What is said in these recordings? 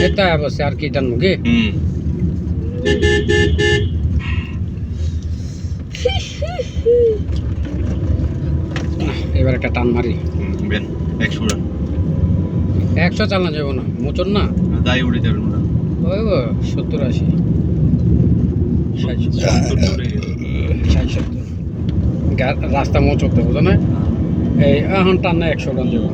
এটা অবশ্যই আর কি টানবো কি এবার একটা টান মারি 100 চালানো যাবো না মোচন না তাই উড়ে যাবেন না ওই 70-80 60-70 রাস্তা মোচক দেবো বুঝো না এই এখন টান না 100 টান যাবো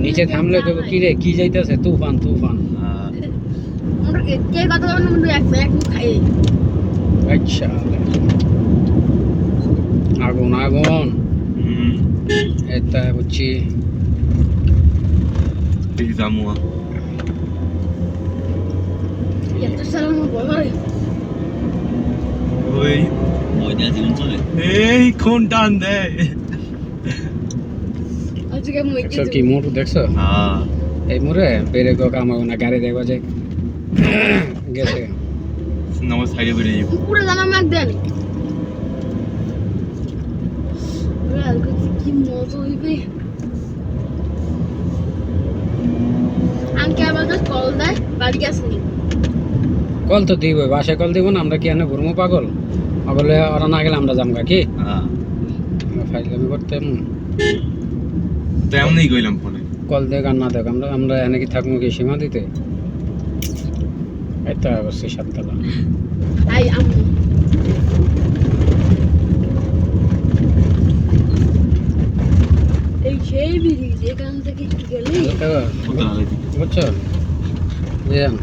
নিচে থামলে দেবো কি রে কি যাইতেছে তুফান তুফান আচ্ছা আগুন আগুন এটা বুঝছি এই কোন টান দেয় কি মোটর দেখছো এই মোড়ে বেড়ে গো কামাবো না গাড়ি দেখবো যে গেছে আমার সাইডে বেরিয়ে যাবো পুরো জামা মাগ দেন কি মজা হইবে আঙ্কে আবার কল দেয় বাড়ি আসেনি কল তো দিব বাসায় কল দিব না আমরা কি এনে ঘুরবো পাগল বলে ওরা না গেলে আমরা যামগা কি ফাইজলামি করতে তেমনই কইলাম ফোনে কল দেখ আর না দেখ আমরা আমরা এনে কি থাকবো কি সীমা দিতে এই তো অবশ্যই 7 তলা আই আম্মু এই সেই বিড়ি যেখান থেকে গেলে বুঝছো বুঝলেন